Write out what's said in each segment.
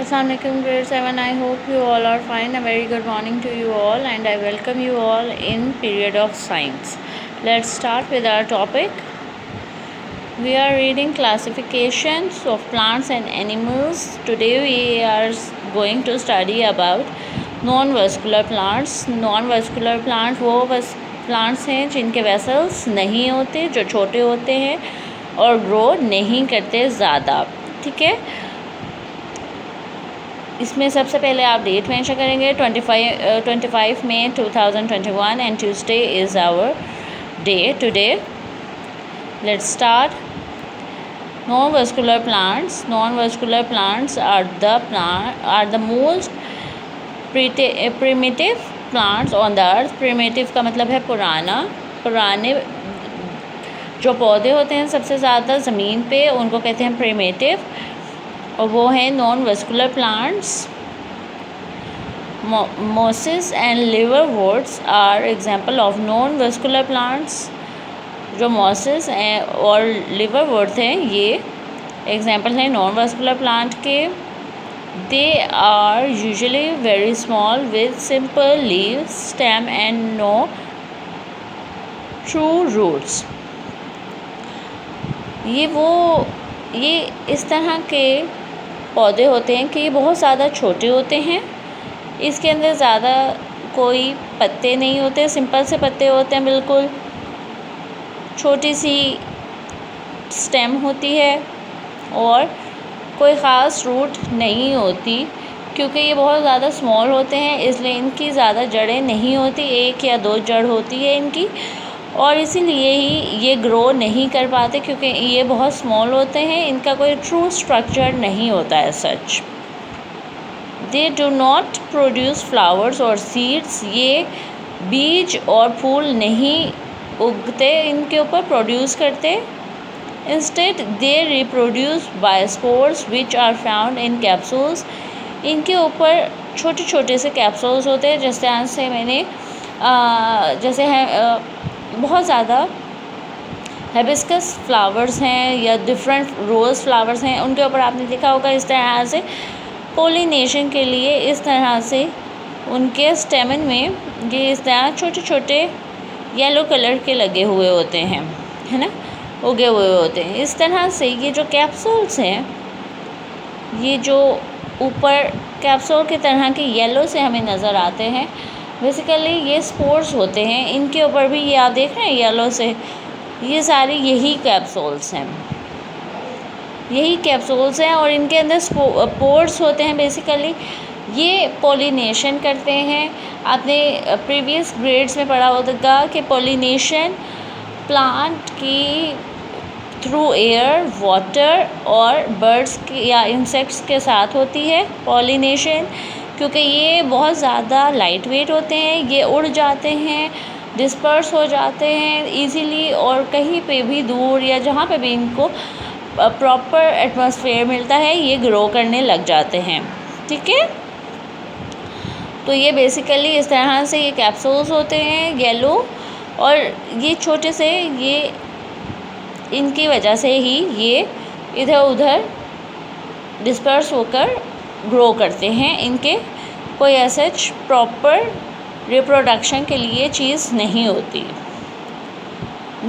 Assalamualaikum grade 7. I hope you all are fine. A very good morning to you all, and I welcome you all in period of science. Let's start with our topic. We are reading classifications of plants and animals. Today we are going to study about non-vascular plants. Non-vascular plant वो plants हैं जिनके vessels नहीं होते, जो छोटे होते हैं और ग्रो नहीं करते ज़्यादा. ठीक है, इसमें सबसे पहले आप डेट मेंशन करेंगे 25 May 2021 and Tuesday is our day today. Let's start. Non-vascular plants are the most primitive plants on the earth. Primitive का मतलब है पुराने जो पौधे होते हैं सबसे ज़्यादा ज़मीन पे, उनको कहते हैं primitive, और वो हैं non vascular plants. Mosses and liverworts are example of non vascular plants. जो मॉसेस और लिवरवुड हैं ये एग्जांपल हैं नॉन वेस्कुलर प्लांट के. They are usually very small with simple leaves, stem and no true roots. ये इस तरह के पौधे होते हैं कि ये बहुत ज़्यादा छोटे होते हैं. इसके अंदर ज़्यादा कोई पत्ते नहीं होते, सिंपल से पत्ते होते हैं, बिल्कुल छोटी सी स्टेम होती है और कोई ख़ास रूट नहीं होती. क्योंकि ये बहुत ज़्यादा स्मॉल होते हैं इसलिए इनकी ज़्यादा जड़ें नहीं होती, एक या दो जड़ होती है इनकी, और इसीलिए ही ये ग्रो नहीं कर पाते क्योंकि ये बहुत स्मॉल होते हैं. इनका कोई ट्रू स्ट्रक्चर नहीं होता है such. They do not produce flowers और सीड्स. ये बीज और फूल नहीं उगते इनके ऊपर, प्रोड्यूस करते. Instead they reproduce by spores which are found in capsules. इनके ऊपर छोटे छोटे से कैप्सूल्स होते हैं. जिस तरह से मैंने जैसे है बहुत ज़्यादा हिबिस्कस फ्लावर्स हैं या डिफरेंट रोज़ फ्लावर्स हैं, उनके ऊपर आपने देखा होगा इस तरह से पोलिनेशन के लिए इस तरह से उनके स्टेमन में ये इस तरह छोटे छोटे येलो कलर के लगे हुए होते हैं, है ना, उगे हुए होते हैं. इस तरह से ये जो कैप्सूल्स हैं, ये जो ऊपर कैप्सूल की तरह के येलो से हमें नज़र आते हैं, बेसिकली ये स्पोर्स होते हैं. इनके ऊपर भी ये आप देख रहे हैं येलो से, ये सारी यही कैप्सूल्स हैं और इनके अंदर स्पोर्स होते हैं. बेसिकली ये पोलिनेशन करते हैं. आपने प्रीवियस ग्रेड्स में पढ़ा होगा कि पोलिनेशन प्लांट की थ्रू एयर, वाटर और बर्ड्स के या इंसेक्ट्स के साथ होती है पोलिनेशन. क्योंकि ये बहुत ज़्यादा लाइट वेट होते हैं, ये उड़ जाते हैं, डिस्पर्स हो जाते हैं इजीली, और कहीं पे भी दूर या जहाँ पे भी इनको प्रॉपर एटमॉस्फेयर मिलता है ये ग्रो करने लग जाते हैं. ठीक है, तो ये बेसिकली इस तरह से ये कैप्सूल्स होते हैं येलो, और ये छोटे से ये इनकी वजह से ही ये इधर उधर डिस्पर्स होकर ग्रो करते हैं. इनके कोई ऐसे प्रॉपर रिप्रोडक्शन के लिए चीज़ नहीं होती.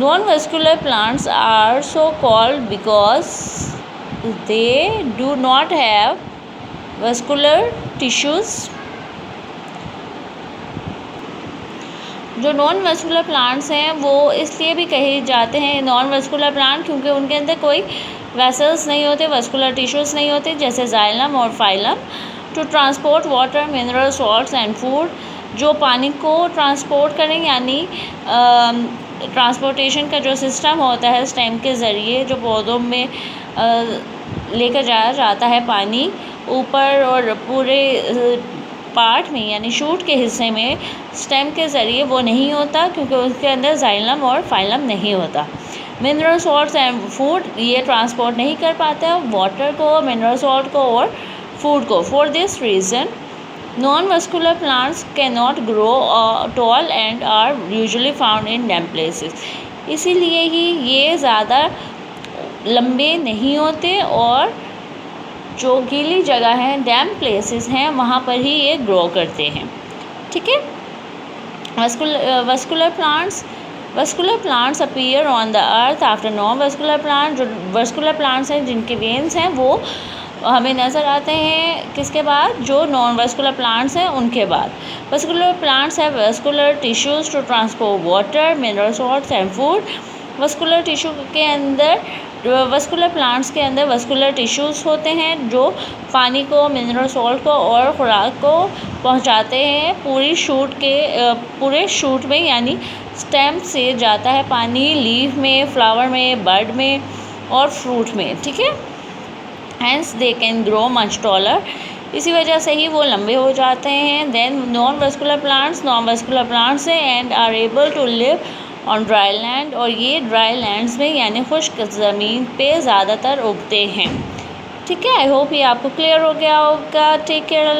Non-vascular plants are so called because they do not have vascular tissues. जो नॉन वेस्कुलर प्लांट्स हैं वो इसलिए भी कहे जाते हैं नॉन वेस्कुलर प्लांट क्योंकि उनके अंदर कोई वेसल्स नहीं होते, वेस्कुलर टिश्यूज़ नहीं होते, जैसे जाइलम और phylum, to transport water, mineral salts and food. जो पानी को ट्रांसपोर्ट करें, यानी ट्रांसपोर्टेशन का जो सिस्टम होता है स्टेम के ज़रिए, जो पौधों में लेकर जाया जाता है पानी ऊपर, और पूरे पार्ट में यानी शूट के हिस्से में स्टेम के ज़रिए वो नहीं होता क्योंकि उसके अंदर जाइलम और फाइलम नहीं होता. मिनरल सॉल्ट्स एंड फूड ये ट्रांसपोर्ट नहीं कर पाता वाटर को, मिनरल सॉल्ट को और फूड को. For this reason non-vascular plants cannot grow tall and are usually found in damp places. इसीलिए ही ये ज़्यादा लंबे नहीं होते और जो गीली जगह है, डैम्प प्लेसेस हैं, वहाँ पर ही ये ग्रो करते हैं। ठीक है। Vascular plants appear on the earth after non vascular plant. जो वस्कुलर प्लांट्स हैं जिनके वेन्स हैं वो हमें नज़र आते हैं किसके बाद? जो नॉन वस्कुलर प्लांट्स हैं उनके बाद। Vascular plants have vascular tissues to transport water, mineral salts and food. Vascular tissue के अंदर, वस्कुलर प्लांट्स के अंदर वस्कुलर टिश्यूज़ होते हैं जो पानी को, मिनरल सॉल्ट को और खुराक को पहुंचाते हैं। पूरे शूट में, यानी स्टेम से जाता है पानी लीफ में, फ्लावर में, बड में और फ्रूट में। ठीक है। Hence they can grow much taller. इसी वजह से ही वो लंबे हो जाते हैं। देन नॉन वस्कुलर प्लांट्स हैं and are able to live on dry land. और ये ड्राई लैंड्स में यानी खुश्क ज़मीन पे ज़्यादातर उगते हैं। ठीक है। आई होप ये आपको क्लियर हो गया होगा। Take care.